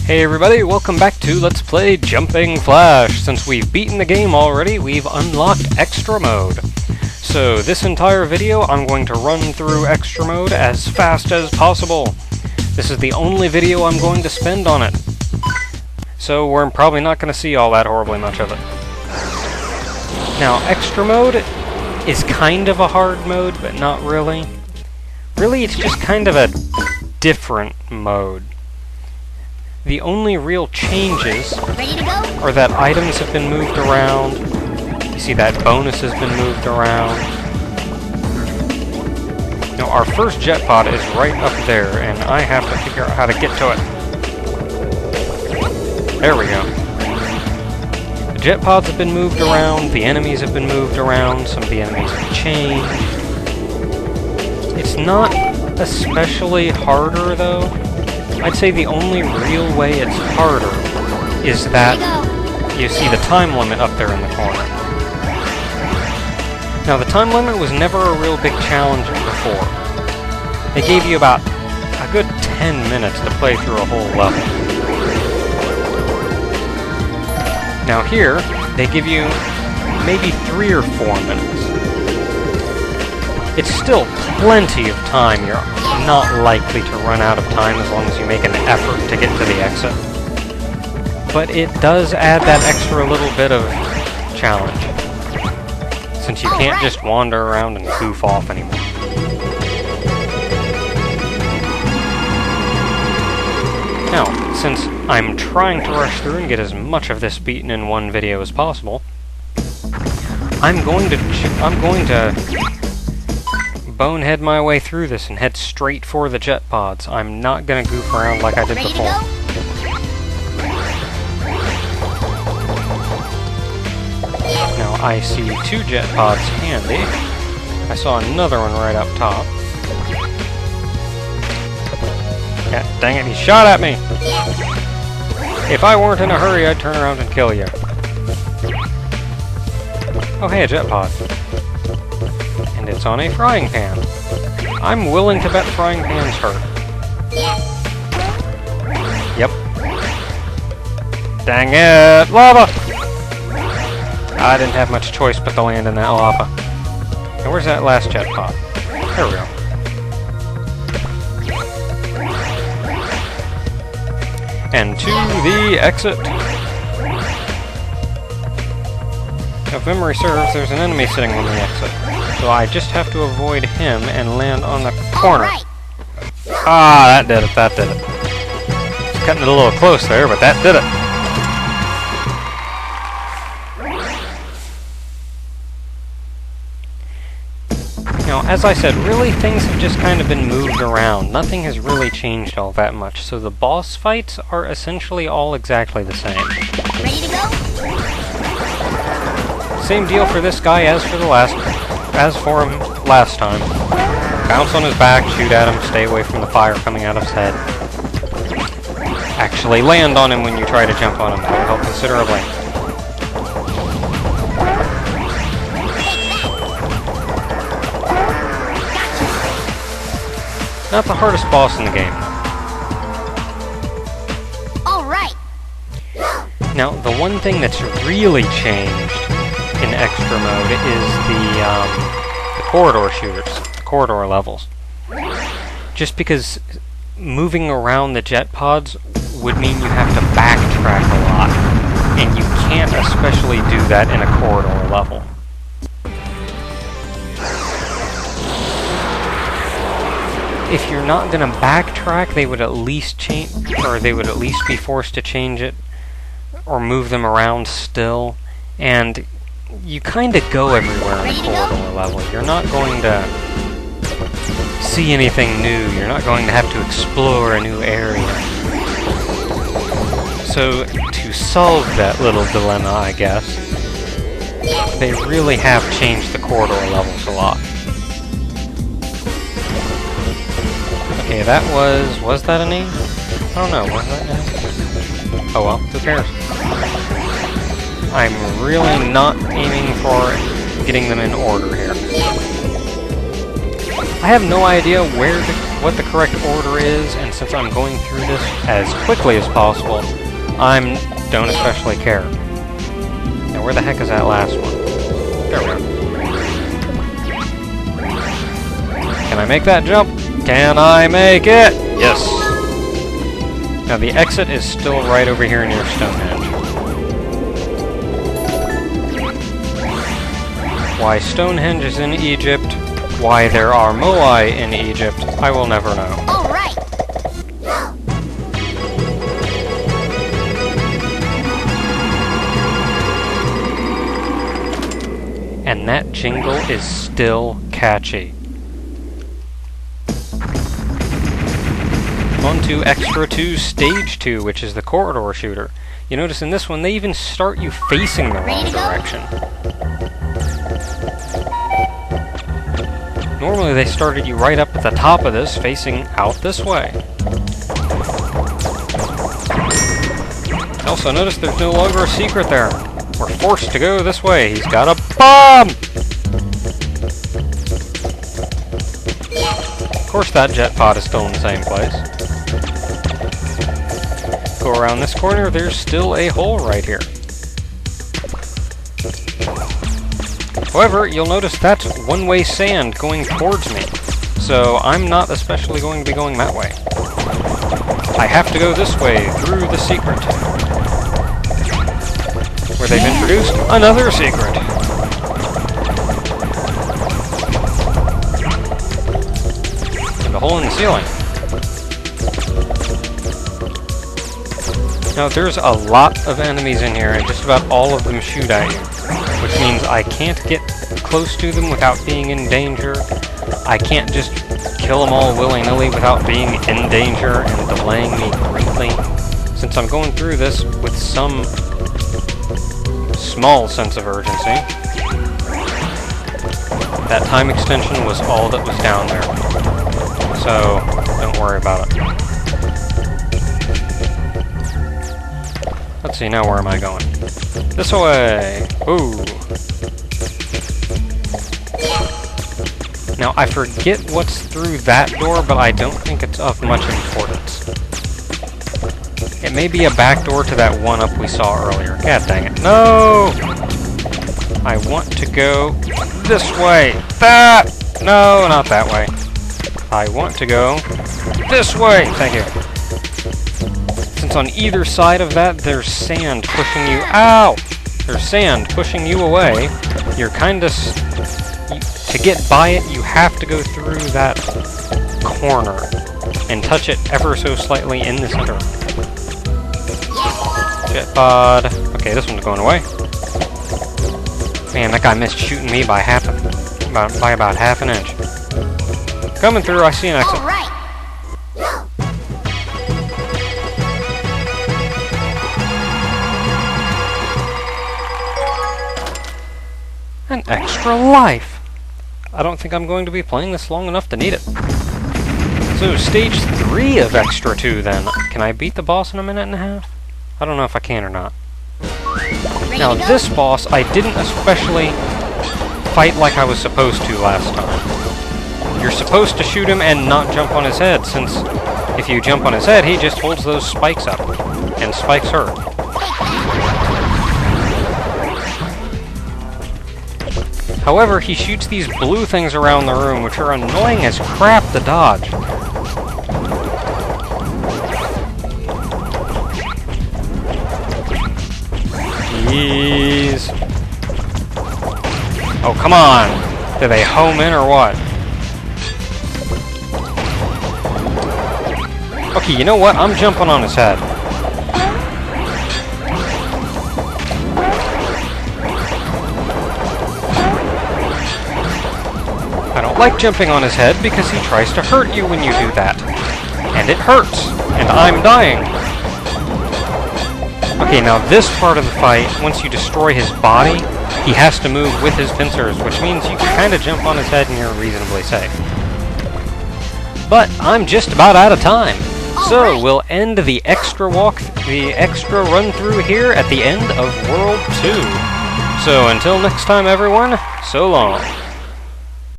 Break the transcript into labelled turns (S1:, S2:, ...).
S1: Hey everybody, welcome back to Let's Play Jumping Flash. Since we've beaten the game already, we've unlocked Extra Mode. So this entire video, I'm going to run through Extra Mode as fast as possible. This is the only video I'm going to spend on it. So we're probably not going to see all that horribly much of it. Now, Extra Mode is kind of a hard mode, but not really. Really, it's just kind of a different mode. The only real changes are that items have been moved around. You see that bonus has been moved around. Now our first jet pod is right up there, and I have to figure out how to get to it. There we go. The jet pods have been moved around, the enemies have been moved around, some of the enemies have changed. It's not especially harder though. I'd say the only real way it's harder is that you see the time limit up there in the corner. Now the time limit was never a real big challenge before. They gave you about a good 10 minutes to play through a whole level. Now here, they give you maybe 3 or 4 minutes. It's still plenty of time. You're not likely to run out of time as long as you make an effort to get to the exit. But it does add that extra little bit of challenge, since you can't just wander around and goof off anymore. Now, since I'm trying to rush through and get as much of this beaten in one video as possible, I'm going to bonehead my way through this and head straight for the jet pods. I'm not gonna goof around like I did before. Now I see 2 jet pods handy. I saw another one right up top. Yeah, dang it, he shot at me! If I weren't in a hurry, I'd turn around and kill you. Oh hey, a jet pod. And it's on a frying pan. I'm willing to bet frying pans hurt. Yep. Dang it! Lava! I didn't have much choice but to land in that lava. And where's that last jet pod? There we go. And to the exit. If memory serves, there's an enemy sitting on the exit. So I just have to avoid him and land on the corner. Ah, that did it, that did it. It's cutting it a little close there, but that did it. Now, as I said, really things have just kind of been moved around. Nothing has really changed all that much. So the boss fights are essentially all exactly the same.
S2: Ready to go?
S1: Same deal for this guy as for him last time. Bounce on his back, shoot at him, stay away from the fire coming out of his head. Actually land on him when you try to jump on him. That will help considerably. Not the hardest boss in the game.
S2: Alright.
S1: Now, the one thing that's really changed in Extra Mode is the corridor shooters, the corridor levels. Just because moving around the jet pods would mean you have to backtrack a lot, and you can't especially do that in a corridor level. If you're not going to backtrack, they would at least change, or they would at least be forced to change it, or move them around still, and you kind of go everywhere in a corridor level. You're not going to see anything new. You're not going to have to explore a new area. So, to solve that little dilemma, I guess, they really have changed the corridor levels a lot. Okay, that was that a name? I don't know, was that a name? Oh well, who cares? I'm really not aiming for getting them in order here. I have no idea where the what the correct order is, and since I'm going through this as quickly as possible, don't especially care. Now, where the heck is that last one? There we go. Can I make that jump? Can I make it? Yes! Now, the exit is still right over here near Stonehenge. Why Stonehenge is in Egypt, why there are Moai in Egypt, I will never know.
S2: All right.
S1: And that jingle is still catchy. On to Extra 2 Stage 2, which is the corridor shooter. You notice in this one, they even start you facing the wrong direction. Normally they started you right up at the top of this, facing out this way. Also notice there's no longer a secret there. We're forced to go this way. He's got a bomb! Of course that jet pod is still in the same place. Go around this corner, there's still a hole right here. However, you'll notice that's one-way sand going towards me, so I'm not especially going to be going that way. I have to go this way, through the secret, where they've introduced another secret. And a hole in the ceiling. Now, there's a lot of enemies in here, and just about all of them shoot at you, which means I can't get close to them without being in danger. I can't just kill them all willy-nilly without being in danger and delaying me greatly. Since I'm going through this with some small sense of urgency, that time extension was all that was down there. So, don't worry about it. Let's see, now where am I going? This way! Ooh! Now, I forget what's through that door, but I don't think it's of much importance. It may be a back door to that one up we saw earlier. God dang it. No! I want to go this way! That! No, not that way. I want to go this way! Thank you. Since on either side of that, there's sand pushing you... Ow! There's sand pushing you away. You're kind of... To get by it, you have to go through that corner and touch it ever so slightly in the center. Jet pod. Okay, this one's going away. Man, that guy missed shooting me by about half an inch. Coming through, I see an exit.
S2: All right.
S1: An extra life! I don't think I'm going to be playing this long enough to need it. So, stage 3 of Extra 2 then. Can I beat the boss in a minute and a half? I don't know if I can or not. Now, this boss, I didn't especially fight like I was supposed to last time. You're supposed to shoot him and not jump on his head, since if you jump on his head, he just holds those spikes up. And spikes hurt. However, he shoots these blue things around the room, which are annoying as crap to dodge. Jeez. Oh, come on! Do they home in or what? Okay, you know what? I'm jumping on his head. I don't like jumping on his head because he tries to hurt you when you do that. And it hurts. And I'm dying. Okay, now this part of the fight, once you destroy his body, he has to move with his pincers, which means you can kind of jump on his head and you're reasonably safe. But I'm just about out of time. So we'll end the extra run through here at the end of World 2. So until next time everyone, so long.